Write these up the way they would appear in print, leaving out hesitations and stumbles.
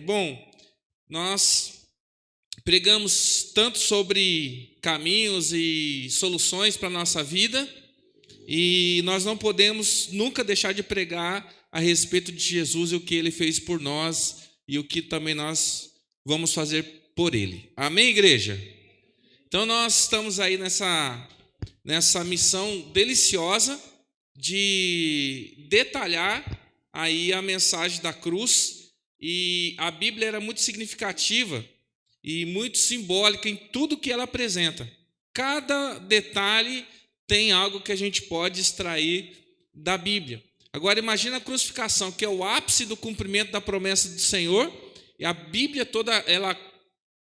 Bom, nós pregamos tanto sobre caminhos e soluções para a nossa vida, e nós não podemos nunca deixar de pregar a respeito de Jesus e o que Ele fez por nós e o que também nós vamos fazer por Ele. Amém, igreja? Então nós estamos aí nessa missão deliciosa de detalhar aí a mensagem da cruz, e a Bíblia era muito significativa e muito simbólica em tudo que ela apresenta. Cada detalhe tem algo que a gente pode extrair da Bíblia. Agora imagina a crucificação, que é o ápice do cumprimento da promessa do Senhor, e a Bíblia toda ela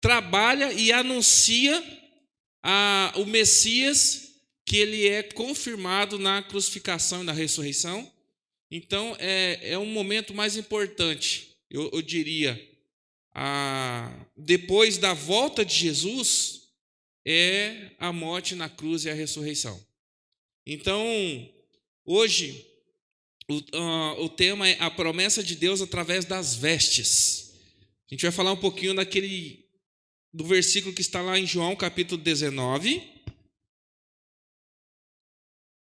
trabalha e anuncia o Messias, que ele é confirmado na crucificação e na ressurreição. Então é um momento mais importante, eu diria, depois da volta de Jesus, é a morte na cruz e a ressurreição. Então, hoje, o tema é a promessa de Deus através das vestes. A gente vai falar um pouquinho do versículo que está lá em João, capítulo 19,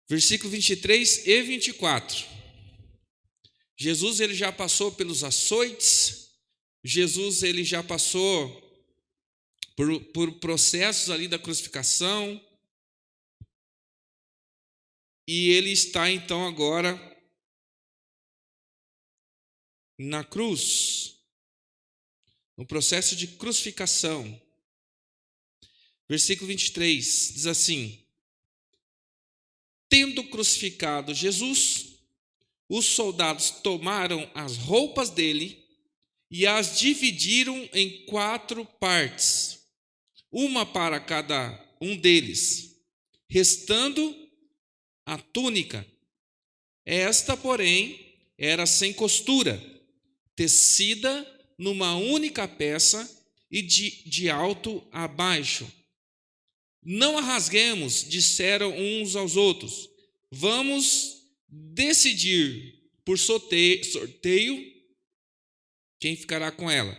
versículo 23 e 24. Jesus ele já passou pelos açoites, Jesus ele já passou por processos ali da crucificação, e ele está então agora na cruz, no processo de crucificação. Versículo 23 diz assim: tendo crucificado Jesus, os soldados tomaram as roupas dele e as dividiram em 4 partes, uma para cada um deles, restando a túnica. Esta, porém, era sem costura, tecida numa única peça e de alto a baixo. Não a rasguemos, disseram uns aos outros. Vamos decidir por sorteio quem ficará com ela.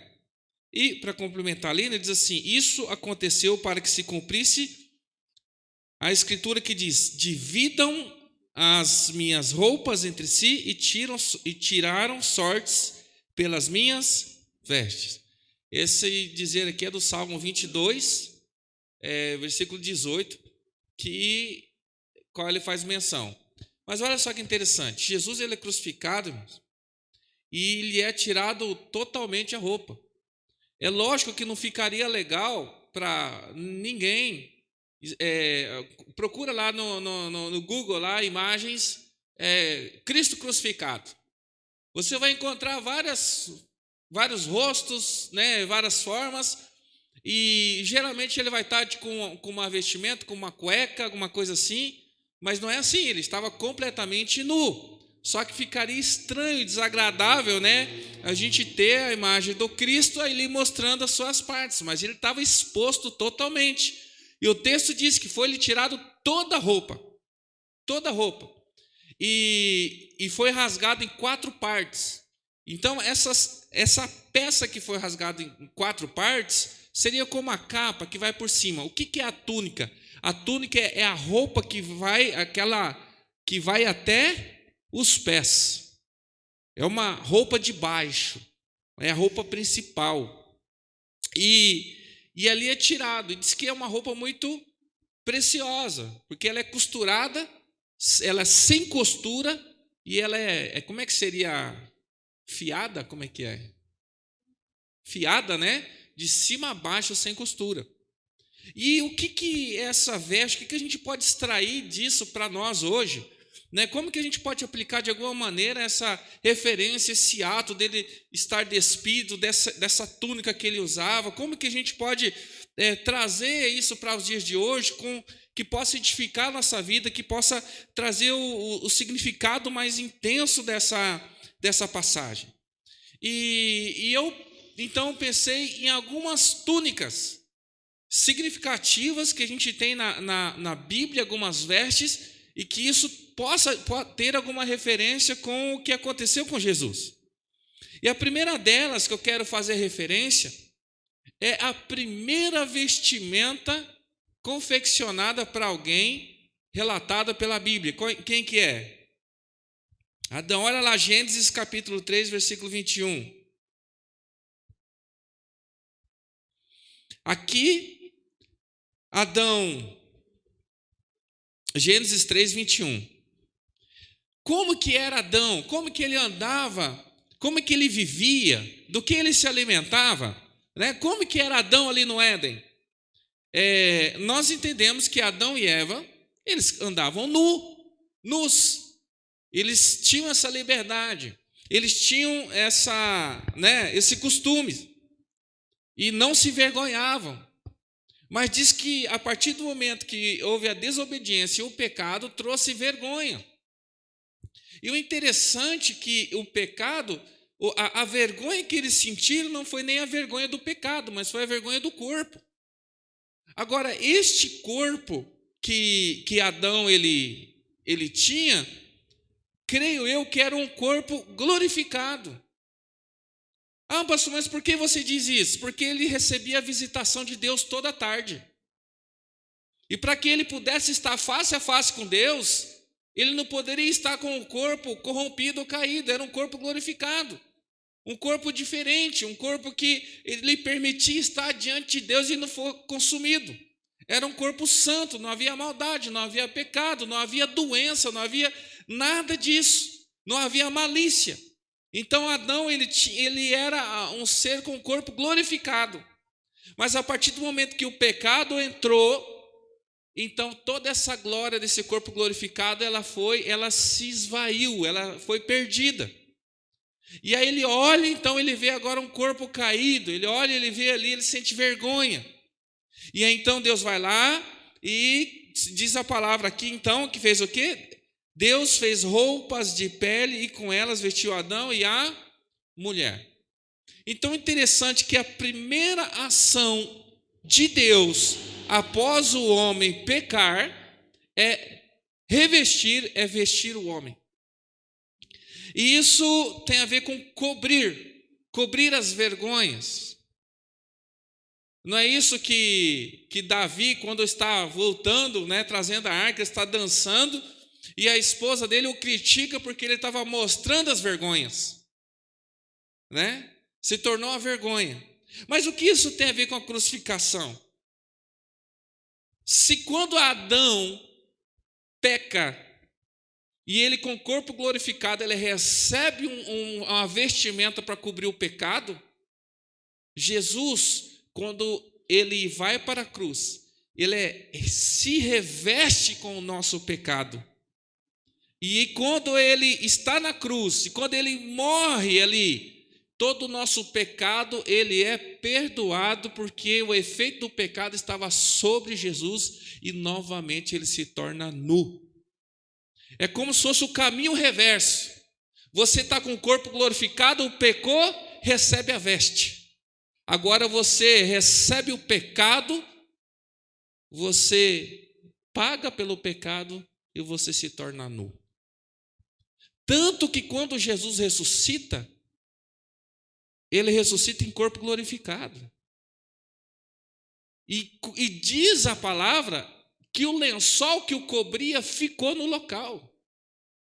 E, para complementar ali, ele diz assim: isso aconteceu para que se cumprisse a escritura que diz: dividam as minhas roupas entre si e tiraram sortes pelas minhas vestes. Esse dizer aqui é do Salmo 22, versículo 18, qual ele faz menção. Mas olha só que interessante, Jesus ele é crucificado, irmãos, e lhe é tirado totalmente a roupa. É lógico que não ficaria legal para ninguém. Procura lá no Google lá, imagens, Cristo crucificado. Você vai encontrar vários rostos, né, várias formas, e geralmente ele vai estar com uma vestimenta, com uma cueca, alguma coisa assim, mas não é assim, ele estava completamente nu. Só que ficaria estranho e desagradável, né, a gente ter a imagem do Cristo ali mostrando as suas partes, mas ele estava exposto totalmente. E o texto diz que foi-lhe tirado toda a roupa, e foi rasgado em 4 partes. Então essa peça que foi rasgada em 4 partes seria como a capa que vai por cima. O que é a túnica? A túnica é a roupa que vai até os pés. É uma roupa de baixo, é a roupa principal. E ali é tirado, e diz que é uma roupa muito preciosa, porque ela é costurada, ela é sem costura, e ela como é que seria? Fiada? Como é que é? Fiada, né? De cima a baixo, sem costura. E o que é essa veste? O que a gente pode extrair disso para nós hoje? Né? Como que a gente pode aplicar de alguma maneira essa referência, esse ato dele estar despido dessa túnica que ele usava? Como que a gente pode trazer isso para os dias de hoje, que possa edificar a nossa vida, que possa trazer o significado mais intenso dessa passagem? E eu então pensei em algumas túnicas significativas que a gente tem na Bíblia, algumas vestes, e que isso possa ter alguma referência com o que aconteceu com Jesus. E a primeira delas que eu quero fazer referência é a primeira vestimenta confeccionada para alguém, relatada pela Bíblia. Quem que é? Adão. Olha lá, Gênesis capítulo 3, versículo 21. Aqui, Adão, Gênesis 3, 21. Como que era Adão? Como que ele andava? Como que ele vivia? Do que ele se alimentava? Né? Como que era Adão ali no Éden? Nós entendemos que Adão e Eva, eles andavam nus. Eles tinham essa liberdade. Eles tinham esse costume. E não se vergonhavam. Mas diz que a partir do momento que houve a desobediência e o pecado, trouxe vergonha. E o interessante é que o pecado, a vergonha que eles sentiram não foi nem a vergonha do pecado, mas foi a vergonha do corpo. Agora, este corpo que Adão ele tinha, creio eu que era um corpo glorificado. Ah, pastor, mas por que você diz isso? Porque ele recebia a visitação de Deus toda tarde. E para que ele pudesse estar face a face com Deus, ele não poderia estar com o corpo corrompido ou caído, era um corpo glorificado. Um corpo diferente, um corpo que lhe permitia estar diante de Deus e não for consumido. Era um corpo santo, não havia maldade, não havia pecado, não havia doença, não havia nada disso, não havia malícia. Então Adão ele era um ser com o corpo glorificado. Mas a partir do momento que o pecado entrou, então toda essa glória desse corpo glorificado, ela se esvaiu, ela foi perdida. E aí ele olha, então ele vê agora um corpo caído, ele olha, ele vê ali, ele sente vergonha. E aí então Deus vai lá e diz a palavra aqui então, que fez o quê? Deus fez roupas de pele e com elas vestiu Adão e a mulher. Então é interessante que a primeira ação de Deus após o homem pecar é vestir o homem. E isso tem a ver com cobrir as vergonhas. Não é isso que Davi, quando está voltando, trazendo a arca, está dançando, e a esposa dele o critica porque ele estava mostrando as vergonhas. Se tornou a vergonha. Mas o que isso tem a ver com a crucificação? Se quando Adão peca, e ele com o corpo glorificado, ele recebe uma vestimenta para cobrir o pecado, Jesus, quando ele vai para a cruz, ele se reveste com o nosso pecado. E quando ele está na cruz, e quando ele morre ali, todo o nosso pecado, ele é perdoado, porque o efeito do pecado estava sobre Jesus, e novamente ele se torna nu. É como se fosse o caminho reverso. Você está com o corpo glorificado, pecou, recebe a veste. Agora você recebe o pecado, você paga pelo pecado e você se torna nu. Tanto que quando Jesus ressuscita, ele ressuscita em corpo glorificado. E diz a palavra que o lençol que o cobria ficou no local.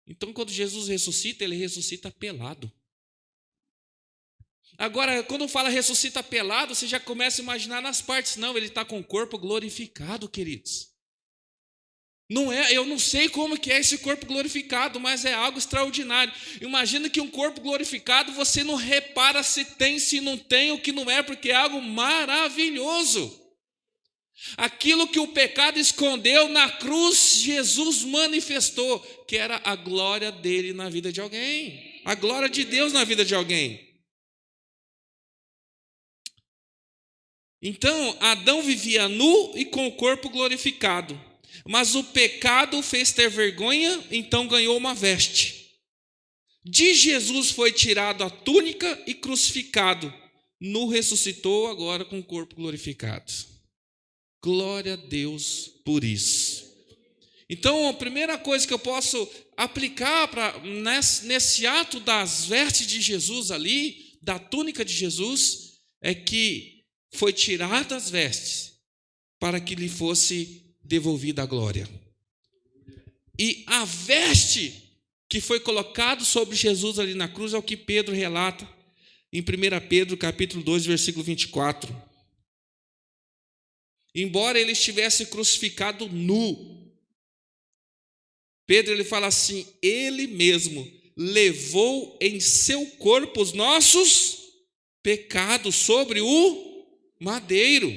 Então, quando Jesus ressuscita, ele ressuscita pelado. Agora, quando fala ressuscita pelado, você já começa a imaginar nas partes. Não, ele está com o corpo glorificado, queridos. Eu não sei como que é esse corpo glorificado, mas é algo extraordinário. Imagina que um corpo glorificado, você não repara se tem, se não tem, o que não é, porque é algo maravilhoso. Aquilo que o pecado escondeu na cruz, Jesus manifestou, que era a glória dele na vida de alguém, a glória de Deus na vida de alguém. Então, Adão vivia nu e com o corpo glorificado, mas o pecado fez ter vergonha, então ganhou uma veste. De Jesus foi tirado a túnica e crucificado, nu ressuscitou agora com o corpo glorificado. Glória a Deus por isso. Então, a primeira coisa que eu posso aplicar nesse ato das vestes de Jesus ali, da túnica de Jesus é que foi tirada as vestes para que lhe fosse devolvida a glória. E a veste que foi colocado sobre Jesus ali na cruz é o que Pedro relata em 1 Pedro capítulo 2, versículo 24. Embora ele estivesse crucificado nu, Pedro ele fala assim: ele mesmo levou em seu corpo os nossos pecados sobre o madeiro,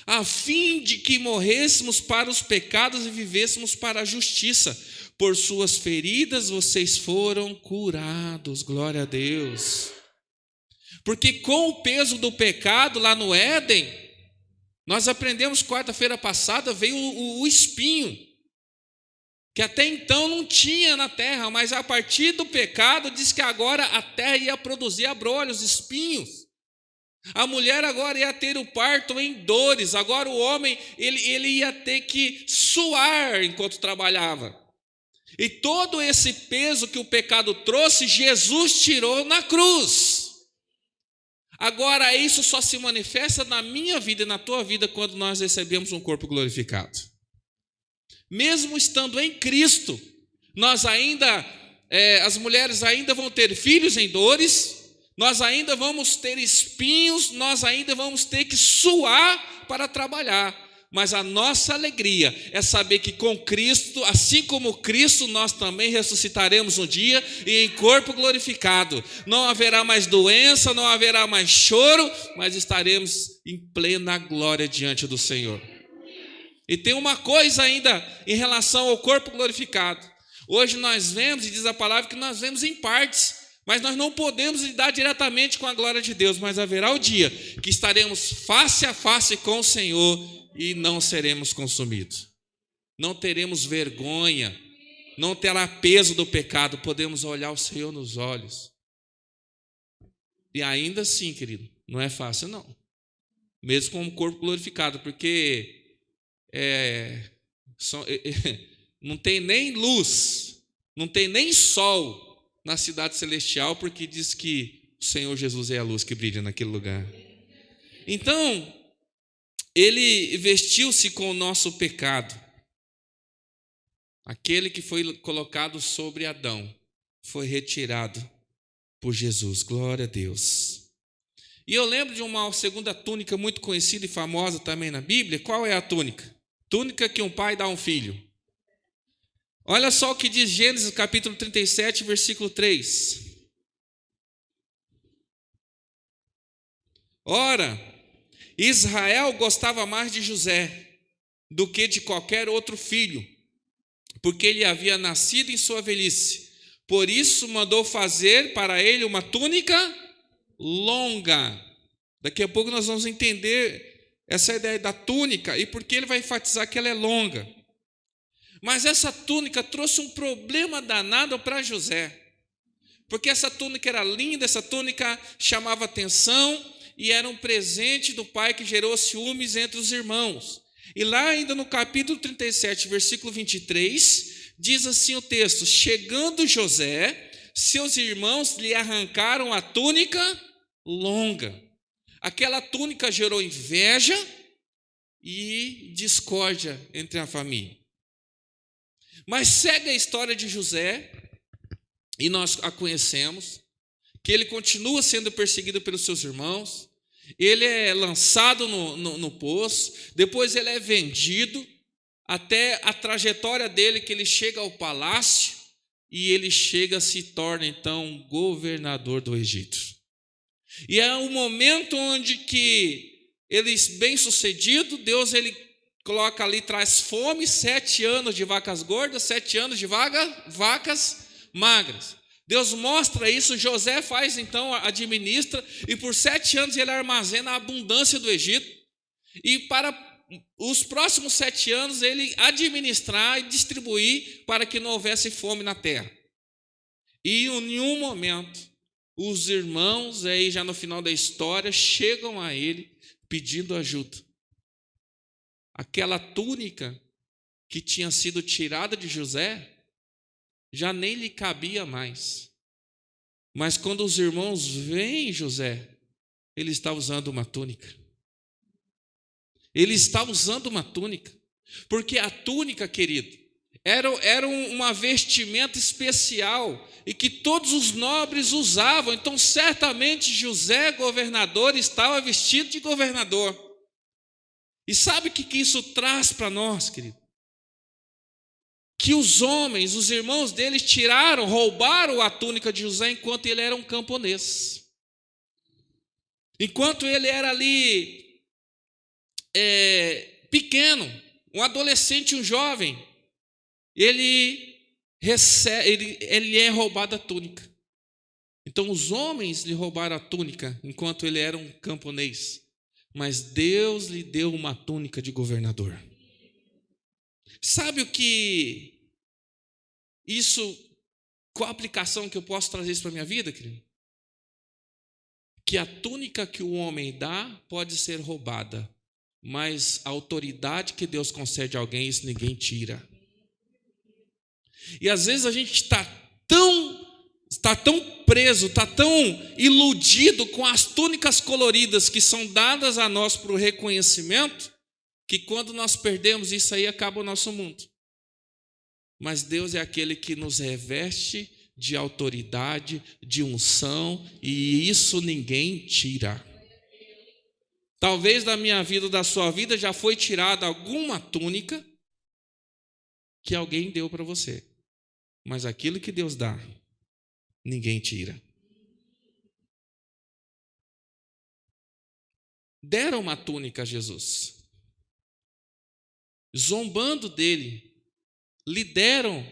a fim de que morrêssemos para os pecados e vivêssemos para a justiça. Por suas feridas vocês foram curados. Glória a Deus. Porque com o peso do pecado lá no Éden, nós aprendemos quarta-feira passada, veio o espinho, que até então não tinha na terra, mas a partir do pecado diz que agora a terra ia produzir abrolhos, espinhos. A mulher agora ia ter o parto em dores, agora o homem ele ia ter que suar enquanto trabalhava. E todo esse peso que o pecado trouxe, Jesus tirou na cruz. Agora isso só se manifesta na minha vida e na tua vida quando nós recebemos um corpo glorificado. Mesmo estando em Cristo, nós ainda, as mulheres ainda vão ter filhos em dores, nós ainda vamos ter espinhos, nós ainda vamos ter que suar para trabalhar. Mas a nossa alegria é saber que com Cristo, assim como Cristo, nós também ressuscitaremos um dia e em corpo glorificado. Não haverá mais doença, não haverá mais choro, mas estaremos em plena glória diante do Senhor. E tem uma coisa ainda em relação ao corpo glorificado. Hoje nós vemos, e diz a palavra, que nós vemos em partes, mas nós não podemos lidar diretamente com a glória de Deus, mas haverá o dia que estaremos face a face com o Senhor e não seremos consumidos. Não teremos vergonha, não terá peso do pecado, podemos olhar o Senhor nos olhos. E ainda assim, querido, não é fácil não. Mesmo com o corpo glorificado, porque não tem nem luz, não tem nem sol na cidade celestial, porque diz que o Senhor Jesus é a luz que brilha naquele lugar. Então, ele vestiu-se com o nosso pecado. Aquele que foi colocado sobre Adão foi retirado por Jesus. Glória a Deus. E eu lembro de uma segunda túnica muito conhecida e famosa também na Bíblia. Qual é a túnica? Túnica que um pai dá a um filho. Olha só o que diz Gênesis capítulo 37, versículo 3. Ora, Israel gostava mais de José do que de qualquer outro filho, porque ele havia nascido em sua velhice. Por isso mandou fazer para ele uma túnica longa. Daqui a pouco nós vamos entender essa ideia da túnica e por que ele vai enfatizar que ela é longa. Mas essa túnica trouxe um problema danado para José, porque essa túnica era linda, essa túnica chamava atenção e era um presente do pai que gerou ciúmes entre os irmãos. E lá ainda no capítulo 37, versículo 23, diz assim o texto: chegando José, seus irmãos lhe arrancaram a túnica longa. Aquela túnica gerou inveja e discórdia entre a família. Mas segue a história de José, e nós a conhecemos, que ele continua sendo perseguido pelos seus irmãos, ele é lançado no poço, depois ele é vendido, até a trajetória dele que ele chega ao palácio, e ele se torna então governador do Egito. E é um momento onde que ele, bem sucedido, Deus ele coloca ali, traz fome, 7 anos de vacas gordas, 7 anos de vacas magras. Deus mostra isso, José faz então, administra, e por 7 anos ele armazena a abundância do Egito, e para os próximos 7 anos ele administrar e distribuir para que não houvesse fome na terra. E em um momento, os irmãos, aí já no final da história, chegam a ele pedindo ajuda. Aquela túnica que tinha sido tirada de José já nem lhe cabia mais. Mas quando os irmãos veem José, ele está usando uma túnica. Ele está usando uma túnica. Porque a túnica, querido, era uma vestimenta especial e que todos os nobres usavam. Então, certamente, José, governador, estava vestido de governador. E sabe o que isso traz para nós, querido? Que os homens, os irmãos deles, roubaram a túnica de José enquanto ele era um camponês. Enquanto ele era ali pequeno, um adolescente, um jovem, ele é roubado a túnica. Então os homens lhe roubaram a túnica enquanto ele era um camponês, mas Deus lhe deu uma túnica de governador. Sabe o que qual a aplicação que eu posso trazer isso para a minha vida, querido? Que a túnica que o homem dá pode ser roubada, mas a autoridade que Deus concede a alguém, isso ninguém tira. E às vezes a gente está tão preso, está tão iludido com as túnicas coloridas que são dadas a nós para o reconhecimento, que quando nós perdemos isso aí, acaba o nosso mundo. Mas Deus é aquele que nos reveste de autoridade, de unção, e isso ninguém tira. Talvez da minha vida, da sua vida, já foi tirada alguma túnica que alguém deu para você. Mas aquilo que Deus dá, ninguém tira. Deram uma túnica a Jesus. Zombando dele, lhe deram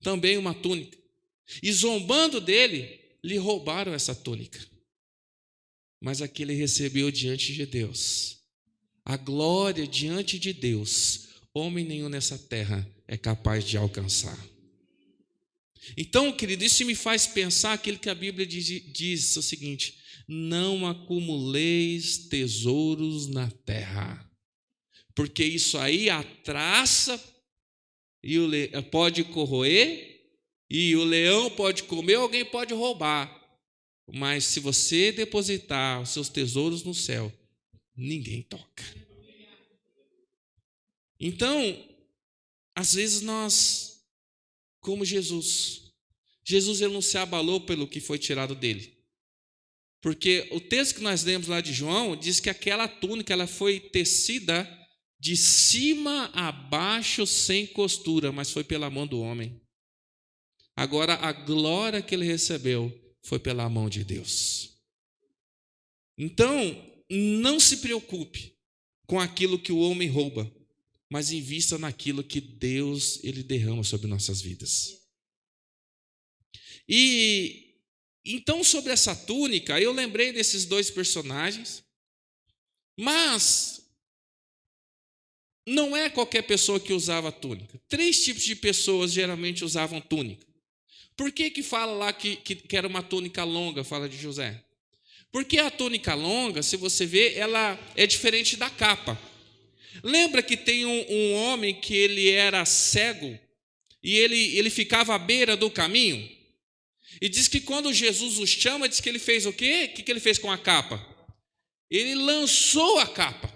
também uma túnica. E zombando dele, lhe roubaram essa túnica. Mas aqui ele recebeu diante de Deus. A glória diante de Deus, homem nenhum nessa terra é capaz de alcançar. Então, querido, isso me faz pensar aquilo que a Bíblia diz o seguinte: não acumuleis tesouros na terra, porque isso aí a traça pode corroer, e o leão pode comer, alguém pode roubar. Mas se você depositar os seus tesouros no céu, ninguém toca. Então, às vezes nós, como Jesus ele não se abalou pelo que foi tirado dele. Porque o texto que nós lemos lá de João diz que aquela túnica ela foi tecida de cima a baixo sem costura, mas foi pela mão do homem. Agora a glória que ele recebeu foi pela mão de Deus. Então, não se preocupe com aquilo que o homem rouba, mas invista naquilo que Deus ele derrama sobre nossas vidas. E então, sobre essa túnica, eu lembrei desses dois personagens, mas não é qualquer pessoa que usava túnica. 3 tipos de pessoas geralmente usavam túnica. Por que fala lá que era uma túnica longa, fala de José? Porque a túnica longa, se você ver, ela é diferente da capa. Lembra que tem um homem que ele era cego e ele ficava à beira do caminho? E diz que quando Jesus o chama, diz que ele fez o quê? O que ele fez com a capa? Ele lançou a capa.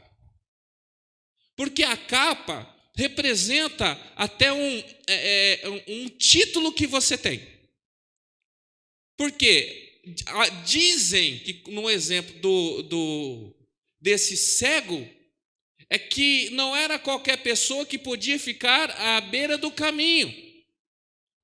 Porque a capa representa até um título que você tem. Porque dizem que no exemplo desse cego, é que não era qualquer pessoa que podia ficar à beira do caminho.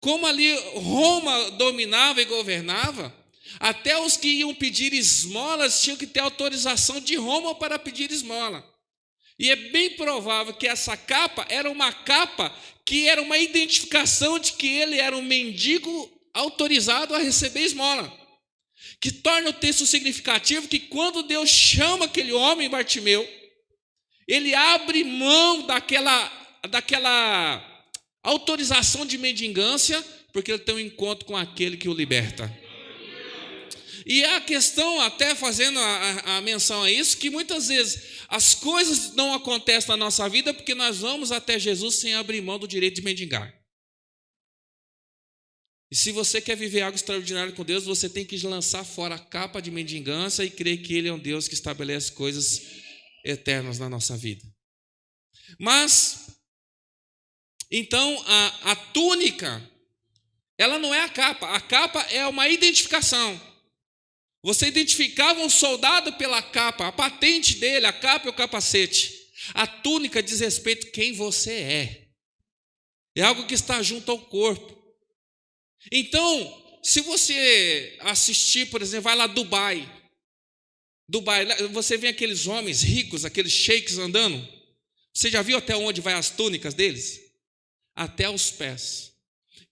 Como ali Roma dominava e governava, até os que iam pedir esmolas tinham que ter autorização de Roma para pedir esmola. E é bem provável que essa capa era uma capa que era uma identificação de que ele era um mendigo autorizado a receber esmola. Que torna o texto significativo que quando Deus chama aquele homem, Bartimeu, ele abre mão daquela autorização de mendigância, porque ele tem um encontro com aquele que o liberta. E a questão, até fazendo a menção a isso, que muitas vezes as coisas não acontecem na nossa vida porque nós vamos até Jesus sem abrir mão do direito de mendigar. E se você quer viver algo extraordinário com Deus, você tem que lançar fora a capa de mendigância e crer que Ele é um Deus que estabelece coisas eternas na nossa vida. Mas, então, a túnica, ela não é a capa é uma identificação. Você identificava um soldado pela capa, a patente dele, a capa e o capacete. A túnica diz respeito a quem você é. É algo que está junto ao corpo. Então, se você assistir, por exemplo, vai lá Dubai, você vê aqueles homens ricos, aqueles sheiks andando. Você já viu até onde vai as túnicas deles? Até os pés.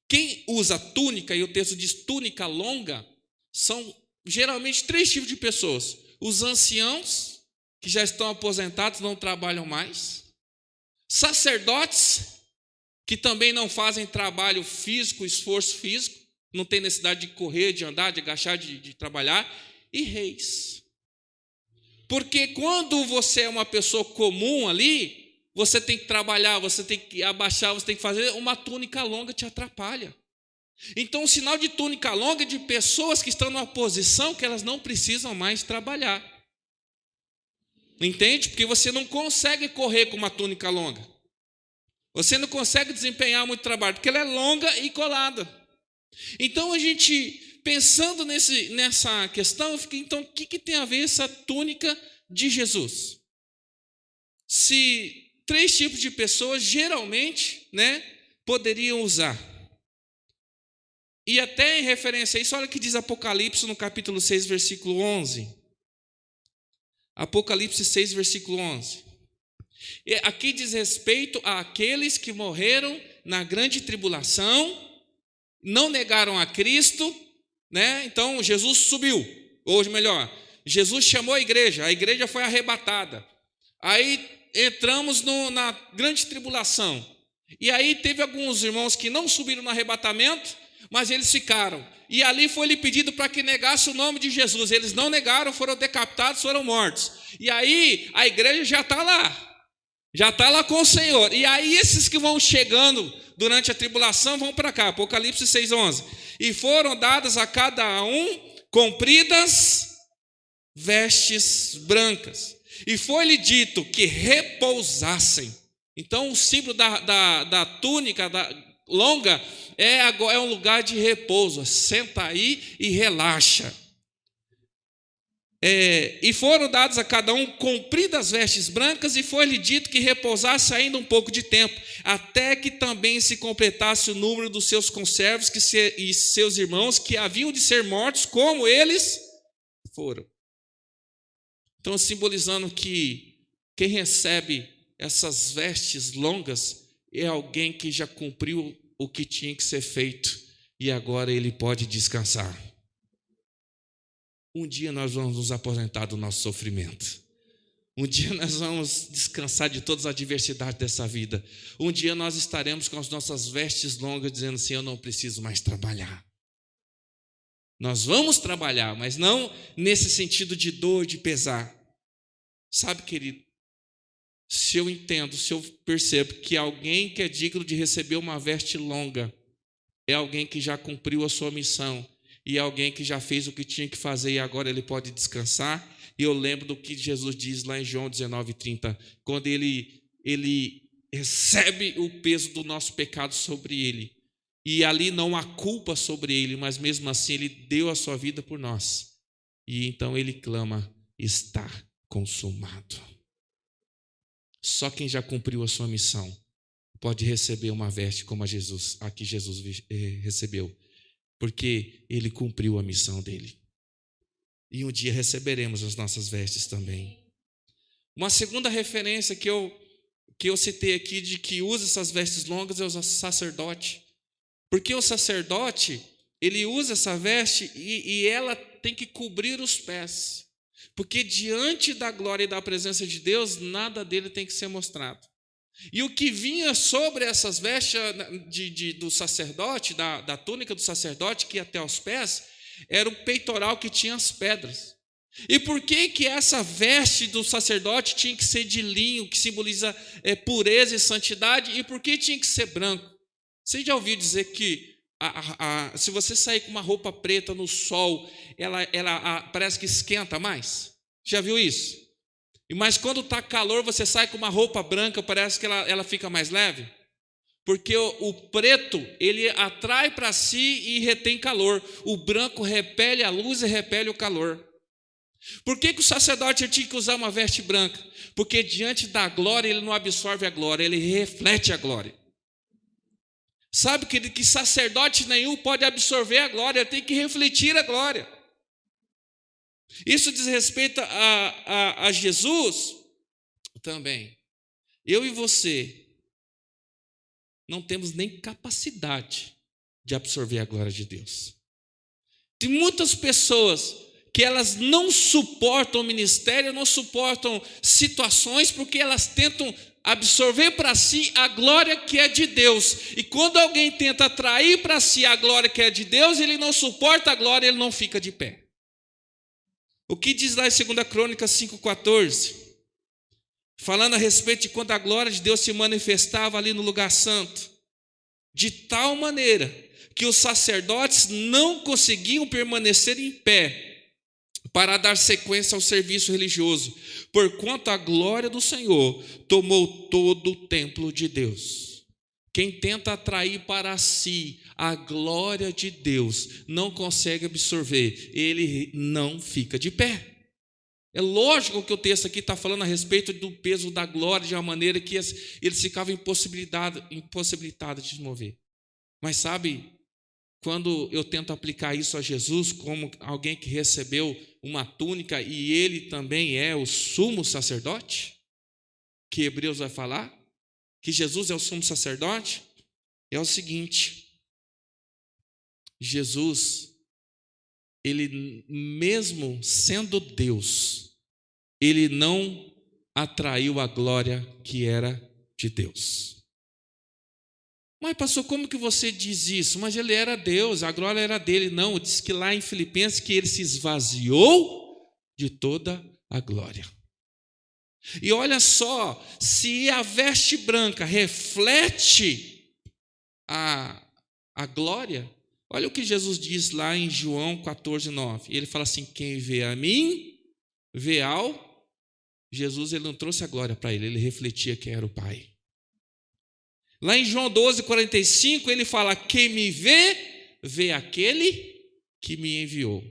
Quem usa túnica, e o texto diz túnica longa, são geralmente 3 tipos de pessoas. Os anciãos, que já estão aposentados, não trabalham mais. Sacerdotes, que também não fazem trabalho físico, esforço físico, não tem necessidade de correr, de andar, de agachar, de trabalhar. E reis. Porque quando você é uma pessoa comum ali, você tem que trabalhar, você tem que abaixar, você tem que fazer, uma túnica longa te atrapalha. Então, o sinal de túnica longa é de pessoas que estão numa posição que elas não precisam mais trabalhar. Entende? Porque você não consegue correr com uma túnica longa. Você não consegue desempenhar muito trabalho, porque ela é longa e colada. Então, a gente, pensando nessa questão, eu fiquei, então, o que tem a ver essa túnica de Jesus? Se 3 tipos de pessoas, geralmente, poderiam usar. E até em referência a isso, olha o que diz Apocalipse no capítulo 6, versículo 11. Apocalipse 6, versículo 11. Aqui diz respeito àqueles que morreram na grande tribulação, não negaram a Cristo, Então Jesus subiu, ou melhor, Jesus chamou a igreja foi arrebatada. Aí entramos na grande tribulação. E aí teve alguns irmãos que não subiram no arrebatamento, mas eles ficaram. E ali foi-lhe pedido para que negasse o nome de Jesus. Eles não negaram, foram decapitados, foram mortos. E aí a igreja já está lá com o Senhor. E aí esses que vão chegando durante a tribulação vão para cá. Apocalipse 6:11. E foram dadas a cada um compridas vestes brancas. E foi-lhe dito que repousassem. Então o símbolo da túnica longa é um lugar de repouso. Senta aí e relaxa. E foram dadas a cada um compridas vestes brancas, e foi-lhe dito que repousasse ainda um pouco de tempo, até que também se completasse o número dos seus conservos e seus irmãos, que haviam de ser mortos como eles foram. Então, simbolizando que quem recebe essas vestes longas é alguém que já cumpriu o que tinha que ser feito, e agora ele pode descansar. Um dia nós vamos nos aposentar do nosso sofrimento. Um dia nós vamos descansar de todas as adversidades dessa vida. Um dia nós estaremos com as nossas vestes longas dizendo assim: eu não preciso mais trabalhar. Nós vamos trabalhar, mas não nesse sentido de dor, de pesar. Sabe, querido, se eu entendo, se eu percebo que alguém que é digno de receber uma veste longa é alguém que já cumpriu a sua missão, e alguém que já fez o que tinha que fazer e agora ele pode descansar. E eu lembro do que Jesus diz lá em João 19:30, quando ele recebe o peso do nosso pecado sobre ele. E ali não há culpa sobre ele, mas mesmo assim ele deu a sua vida por nós. E então ele clama: está consumado. Só quem já cumpriu a sua missão pode receber uma veste como a Jesus recebeu. Porque ele cumpriu a missão dele. E um dia receberemos as nossas vestes também. Uma segunda referência que eu citei aqui de que usa essas vestes longas é o sacerdote. Porque o sacerdote, ele usa essa veste e ela tem que cobrir os pés. Porque diante da glória e da presença de Deus, nada dele tem que ser mostrado. E o que vinha sobre essas vestes do sacerdote, da túnica do sacerdote, que ia até os pés, era o peitoral que tinha as pedras. E por que essa veste do sacerdote tinha que ser de linho, que simboliza pureza e santidade, e por que tinha que ser branco? Você já ouviu dizer que Se você sair com uma roupa preta no sol, parece que esquenta mais. Já viu isso? Mas quando está calor, você sai com uma roupa branca, parece que ela fica mais leve. Porque o preto, ele atrai para si e retém calor. O branco repele a luz e repele o calor. Por que o sacerdote tinha que usar uma veste branca? Porque diante da glória, ele não absorve a glória, ele reflete a glória. Sabe, querido, que sacerdote nenhum pode absorver a glória, tem que refletir a glória. Isso diz respeito a Jesus também. Eu e você não temos nem capacidade de absorver a glória de Deus. Tem muitas pessoas que elas não suportam o ministério, não suportam situações, porque elas tentam absorver para si a glória que é de Deus. E quando alguém tenta atrair para si a glória que é de Deus, ele não suporta a glória, ele não fica de pé. O que diz lá em 2 Crônicas 5,14? Falando a respeito de quando a glória de Deus se manifestava ali no lugar santo, de tal maneira que os sacerdotes não conseguiam permanecer em pé para dar sequência ao serviço religioso, porquanto a glória do Senhor tomou todo o templo de Deus. Quem tenta atrair para si a glória de Deus não consegue absorver, ele não fica de pé. É lógico que o texto aqui está falando a respeito do peso da glória de uma maneira que eles ficavam impossibilitados de se mover. Mas sabe, quando eu tento aplicar isso a Jesus como alguém que recebeu uma túnica e ele também é o sumo sacerdote, que Hebreus vai falar, que Jesus é o sumo sacerdote, é o seguinte: Jesus, ele mesmo sendo Deus, ele não atraiu a glória que era de Deus. Mas pastor, como que você diz isso? Mas ele era Deus, a glória era dele. Não, diz que lá em Filipenses que ele se esvaziou de toda a glória. E olha só, se a veste branca reflete a glória, olha o que Jesus diz lá em João 14,9. Ele fala assim: quem vê a mim, vê ao... Jesus, ele não trouxe a glória para ele refletia que era o Pai. Lá em João 12,45, ele fala: quem me vê, vê aquele que me enviou.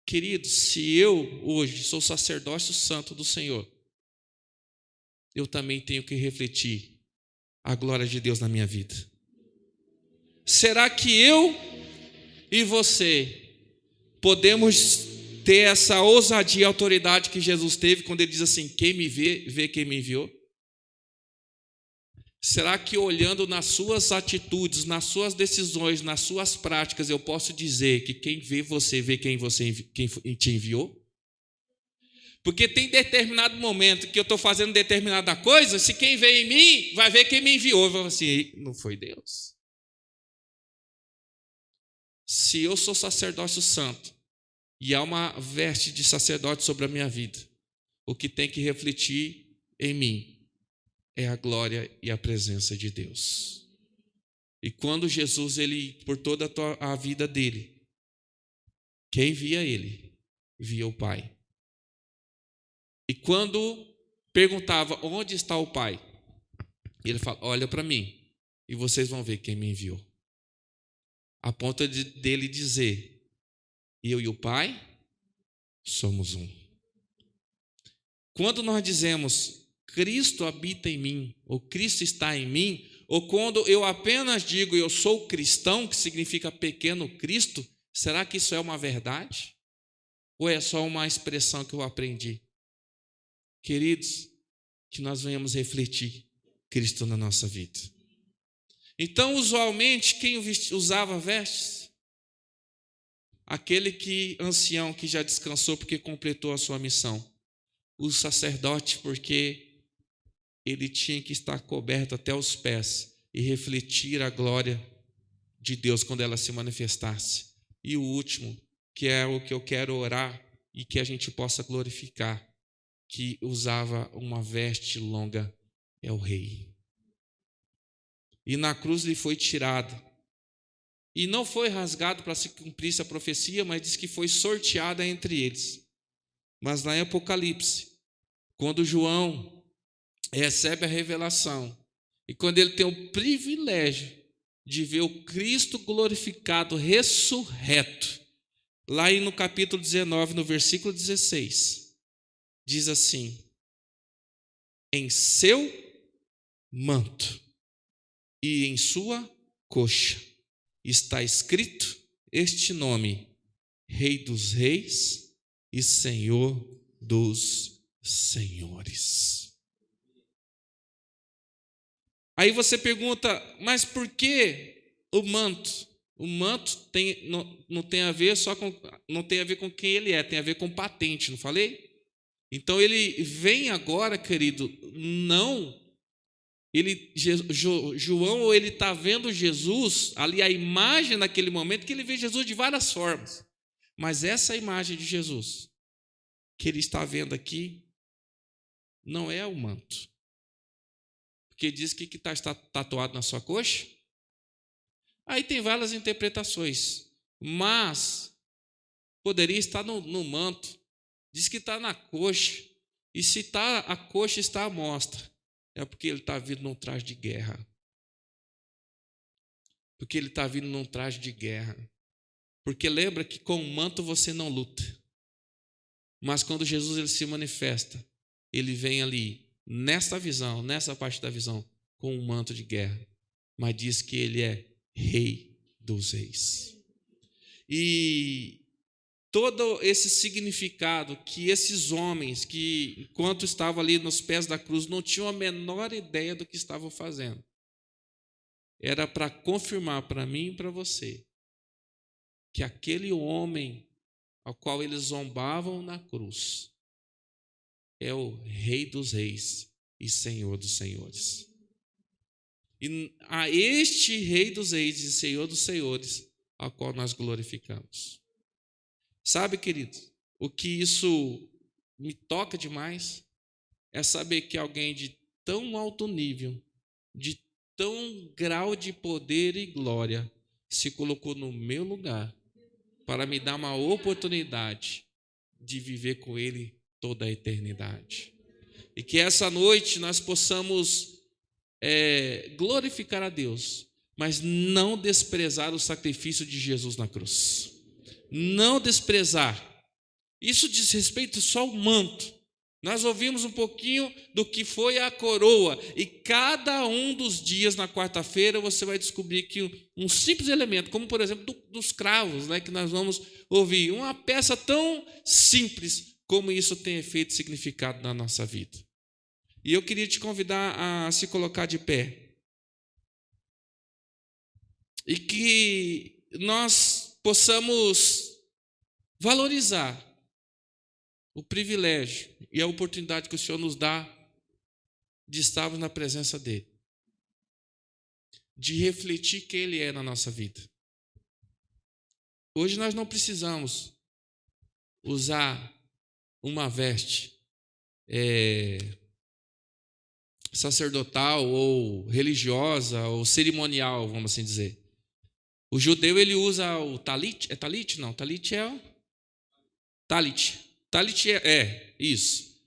Querido, se eu hoje sou sacerdócio santo do Senhor, eu também tenho que refletir a glória de Deus na minha vida. Será que eu e você podemos ter essa ousadia e autoridade que Jesus teve quando ele diz assim: quem me vê, vê quem me enviou? Será que olhando nas suas atitudes, nas suas decisões, nas suas práticas, eu posso dizer que quem vê você, vê quem te enviou? Porque tem determinado momento que eu estou fazendo determinada coisa, se quem vê em mim, vai ver quem me enviou. Eu falo assim: não foi Deus. Se eu sou sacerdócio santo e há uma veste de sacerdote sobre a minha vida, o que tem que refletir em mim é a glória e a presença de Deus. E quando Jesus, ele, por toda a vida dele, quem via ele, via o Pai. E quando perguntava: onde está o Pai? Ele fala: olha para mim e vocês vão ver quem me enviou. A ponto dele dizer: eu e o Pai somos um. Quando nós dizemos Cristo habita em mim, ou Cristo está em mim, ou quando eu apenas digo eu sou cristão, que significa pequeno Cristo, será que isso é uma verdade? Ou é só uma expressão que eu aprendi? Queridos, que nós venhamos refletir Cristo na nossa vida. Então, usualmente, quem usava vestes? Aquele ancião que já descansou porque completou a sua missão. O sacerdote, porque ele tinha que estar coberto até os pés e refletir a glória de Deus quando ela se manifestasse. E o último, que é o que eu quero orar e que a gente possa glorificar, que usava uma veste longa, é o rei. E na cruz lhe foi tirado E não foi rasgado para se cumprir a profecia, mas diz que foi sorteada entre eles. Mas lá em Apocalipse, quando João recebe a revelação, e quando ele tem o privilégio de ver o Cristo glorificado, ressurreto, lá no capítulo 19, no versículo 16, diz assim: em seu manto e em sua coxa está escrito este nome: Rei dos Reis e Senhor dos Senhores. Aí você pergunta, mas por que o manto? O manto não tem a ver não tem a ver com quem ele é, tem a ver com patente, não falei? Então ele vem agora, querido, João, ele está vendo Jesus, ali a imagem naquele momento, que ele vê Jesus de várias formas. Mas essa imagem de Jesus que ele está vendo aqui não é o manto. Porque diz que está tatuado na sua coxa. Aí tem várias interpretações, mas poderia estar no manto. Diz que está na coxa. E se a coxa está à mostra, é porque ele está vindo num traje de guerra. Porque ele está vindo num traje de guerra. Porque lembra que com o manto você não luta. Mas quando Jesus ele se manifesta, ele vem ali, nessa visão, nessa parte da visão, com um manto de guerra. Mas diz que ele é Rei dos Reis. E todo esse significado que esses homens, que enquanto estavam ali nos pés da cruz, não tinham a menor ideia do que estavam fazendo, era para confirmar para mim e para você que aquele homem ao qual eles zombavam na cruz é o Rei dos Reis e Senhor dos Senhores. E a este Rei dos Reis e Senhor dos Senhores, ao qual nós glorificamos. Sabe, querido, o que isso me toca demais é saber que alguém de tão alto nível, de tão grau de poder e glória, se colocou no meu lugar para me dar uma oportunidade de viver com Ele toda a eternidade. E que essa noite nós possamos glorificar a Deus, mas não desprezar o sacrifício de Jesus na cruz. Não desprezar. Isso diz respeito só ao manto. Nós ouvimos um pouquinho do que foi a coroa, e cada um dos dias na quarta-feira você vai descobrir que um simples elemento, como por exemplo dos cravos, né, que nós vamos ouvir, uma peça tão simples como isso tem efeito e significado na nossa vida. E eu queria te convidar a se colocar de pé. E que nós possamos valorizar o privilégio e a oportunidade que o Senhor nos dá de estarmos na presença dEle. De refletir quem Ele é na nossa vida. Hoje nós não precisamos usar uma veste sacerdotal ou religiosa ou cerimonial, vamos assim dizer. O judeu ele usa o talit, é talit? Não, talit é o talit. Talit é isso.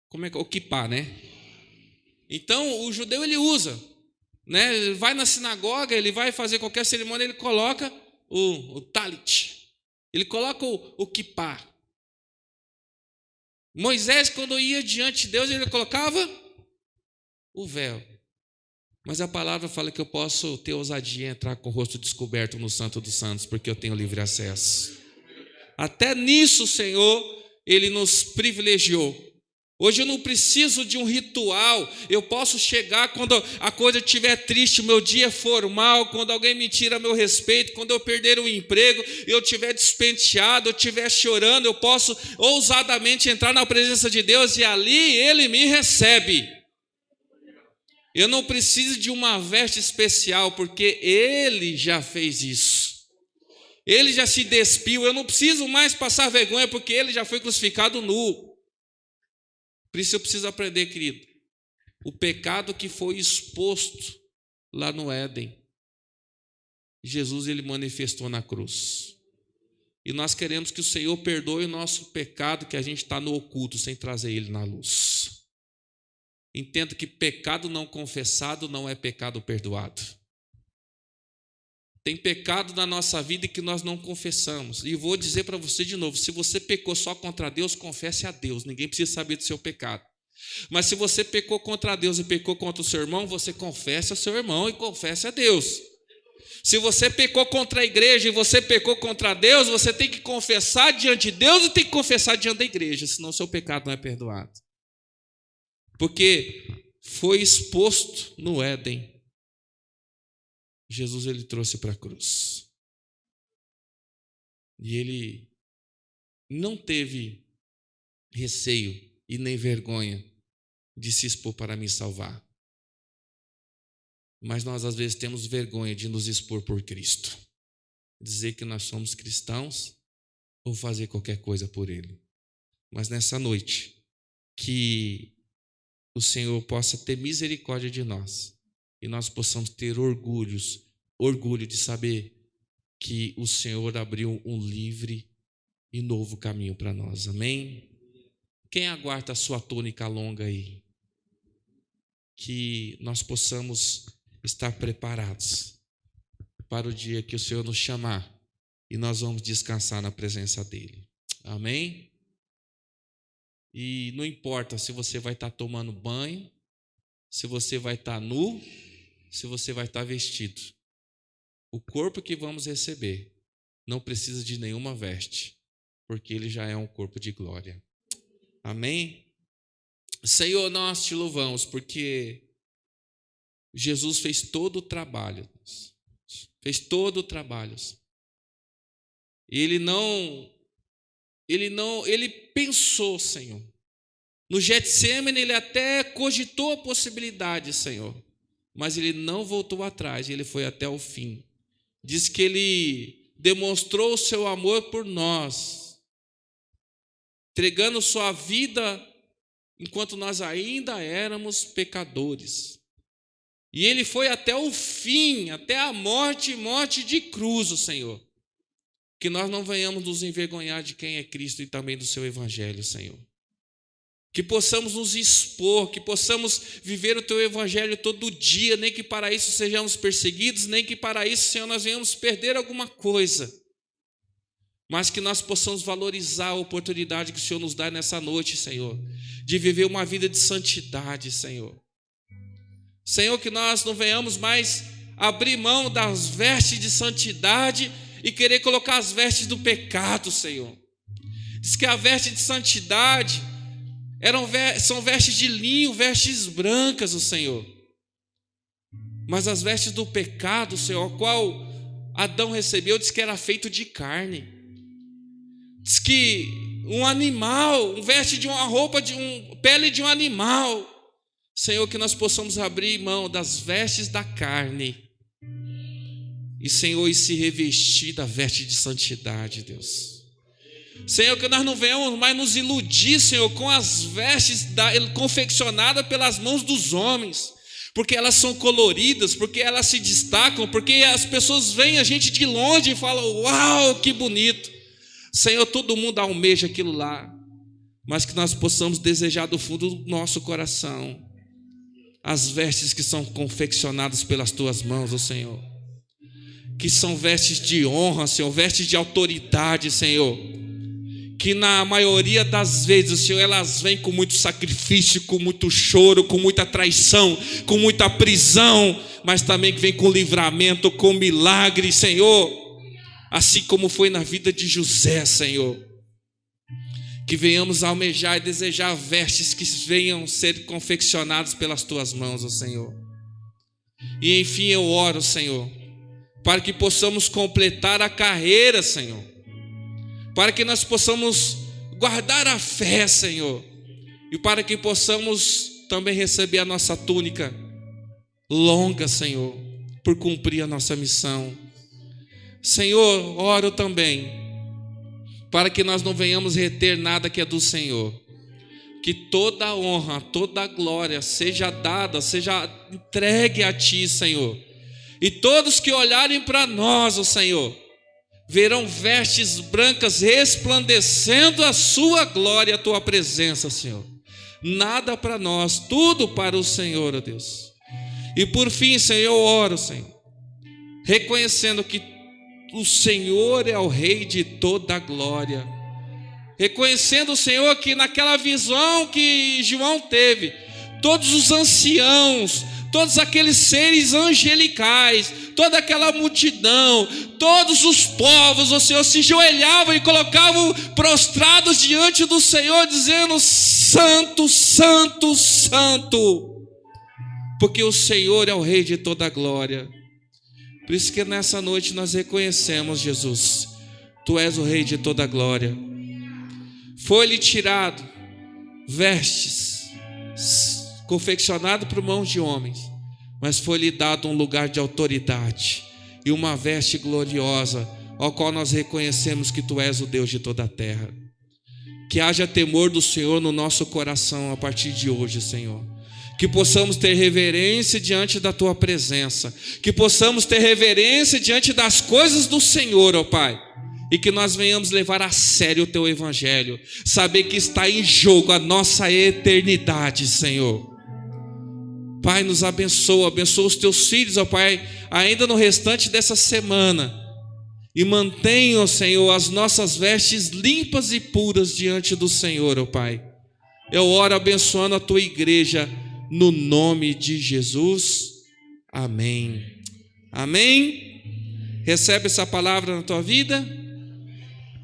Como é que o kippá, né? Então o judeu ele usa, né? Ele vai na sinagoga, ele vai fazer qualquer cerimônia, ele coloca o talit. Ele coloca o kippá. Moisés, quando ia diante de Deus, ele colocava o véu. Mas a palavra fala que eu posso ter ousadia e entrar com o rosto descoberto no Santo dos Santos, porque eu tenho livre acesso. Até nisso, Senhor, Ele nos privilegiou. Hoje eu não preciso de um ritual, eu posso chegar quando a coisa estiver triste, o meu dia for mal, quando alguém me tira meu respeito, quando eu perder o emprego, eu estiver despenteado, eu estiver chorando, eu posso ousadamente entrar na presença de Deus e ali Ele me recebe. Eu não preciso de uma veste especial, porque Ele já fez isso. Ele já se despiu, eu não preciso mais passar vergonha, porque Ele já foi crucificado nu. Por isso eu preciso aprender, querido, o pecado que foi exposto lá no Éden. Jesus ele manifestou na cruz. E nós queremos que o Senhor perdoe o nosso pecado, que a gente está no oculto, sem trazer ele na luz. Entenda que pecado não confessado não é pecado perdoado. Tem pecado na nossa vida que nós não confessamos. E vou dizer para você de novo, se você pecou só contra Deus, confesse a Deus. Ninguém precisa saber do seu pecado. Mas se você pecou contra Deus e pecou contra o seu irmão, você confesse ao seu irmão e confesse a Deus. Se você pecou contra a igreja e você pecou contra Deus, você tem que confessar diante de Deus e tem que confessar diante da igreja, senão seu pecado não é perdoado. Porque foi exposto no Éden. Jesus ele trouxe para a cruz. E ele não teve receio e nem vergonha de se expor para me salvar. Mas nós às vezes temos vergonha de nos expor por Cristo. Dizer que nós somos cristãos ou fazer qualquer coisa por Ele. Mas nessa noite, que o Senhor possa ter misericórdia de nós e nós possamos ter orgulho de saber que o Senhor abriu um livre e novo caminho para nós. Amém? Quem aguarda a sua túnica longa aí? Que nós possamos estar preparados para o dia que o Senhor nos chamar e nós vamos descansar na presença dEle. Amém? E não importa se você vai estar tomando banho, se você vai estar nu, se você vai estar vestido. O corpo que vamos receber não precisa de nenhuma veste, porque ele já é um corpo de glória. Amém? Senhor, nós te louvamos porque Jesus fez todo o trabalho. Fez todo o trabalho. Ele pensou, Senhor. No Getsêmani ele até cogitou a possibilidade, Senhor. Mas ele não voltou atrás, ele foi até o fim. Diz que ele demonstrou o seu amor por nós, entregando sua vida enquanto nós ainda éramos pecadores. E ele foi até o fim, até a morte de cruz, Senhor. Que nós não venhamos nos envergonhar de quem é Cristo e também do seu evangelho, Senhor. Que possamos nos expor, que possamos viver o teu evangelho todo dia, nem que para isso sejamos perseguidos, nem que para isso, Senhor, nós venhamos perder alguma coisa. Mas que nós possamos valorizar a oportunidade que o Senhor nos dá nessa noite, Senhor, de viver uma vida de santidade, Senhor. Senhor, que nós não venhamos mais abrir mão das vestes de santidade e querer colocar as vestes do pecado, Senhor. Diz que a veste de santidade são vestes de linho, vestes brancas, o Senhor. Mas as vestes do pecado, Senhor, a qual Adão recebeu, diz que era feito de carne. Diz que um animal, veste de uma roupa pele de um animal. Senhor, que nós possamos abrir mão das vestes da carne e, Senhor, e se revestir da veste de santidade, Deus. Senhor, que nós não venhamos mais nos iludir, Senhor, com as vestes confeccionadas pelas mãos dos homens, porque elas são coloridas, porque elas se destacam, porque as pessoas veem a gente de longe e falam: uau, que bonito. Senhor, todo mundo almeja aquilo lá, mas que nós possamos desejar do fundo do nosso coração as vestes que são confeccionadas pelas tuas mãos, ó Senhor, que são vestes de honra, Senhor, vestes de autoridade, Senhor, que na maioria das vezes, Senhor, elas vêm com muito sacrifício, com muito choro, com muita traição, com muita prisão, mas também que vem com livramento, com milagre, Senhor, assim como foi na vida de José, Senhor. Que venhamos almejar e desejar vestes que venham ser confeccionadas pelas tuas mãos, ó Senhor. E enfim eu oro, Senhor, para que possamos completar a carreira, Senhor, para que nós possamos guardar a fé, Senhor, e para que possamos também receber a nossa túnica longa, Senhor, por cumprir a nossa missão. Senhor, oro também para que nós não venhamos reter nada que é do Senhor. Que toda a honra, toda a glória seja dada, seja entregue a Ti, Senhor. E todos que olharem para nós, ó Senhor, verão vestes brancas resplandecendo a sua glória, a tua presença, Senhor. Nada para nós, tudo para o Senhor, ó Deus. E por fim, Senhor, eu oro, Senhor, reconhecendo que o Senhor é o Rei de toda a glória. Reconhecendo, Senhor, que naquela visão que João teve, todos os anciãos, todos aqueles seres angelicais, toda aquela multidão, todos os povos, ó Senhor, se ajoelhavam e colocavam prostrados diante do Senhor, dizendo: Santo, Santo, Santo, porque o Senhor é o Rei de toda a glória. Por isso que nessa noite nós reconhecemos, Jesus, Tu és o Rei de toda a glória. Foi-lhe tirado vestes, confeccionado por mãos de homens, mas foi-lhe dado um lugar de autoridade e uma veste gloriosa, ao qual nós reconhecemos que Tu és o Deus de toda a terra. Que haja temor do Senhor no nosso coração a partir de hoje, Senhor. Que possamos ter reverência diante da Tua presença, que possamos ter reverência diante das coisas do Senhor, ó Pai, e que nós venhamos levar a sério o Teu Evangelho, saber que está em jogo a nossa eternidade, Senhor. Pai, nos abençoa os Teus filhos, ó Pai, ainda no restante dessa semana, e mantenha, ó Senhor, as nossas vestes limpas e puras diante do Senhor, ó Pai. Eu oro abençoando a Tua igreja, no nome de Jesus, amém. Amém? Recebe essa palavra na tua vida?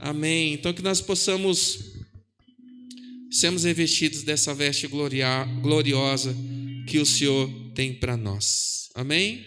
Amém. Então que nós possamos sermos revestidos dessa veste gloriosa que o Senhor tem para nós. Amém?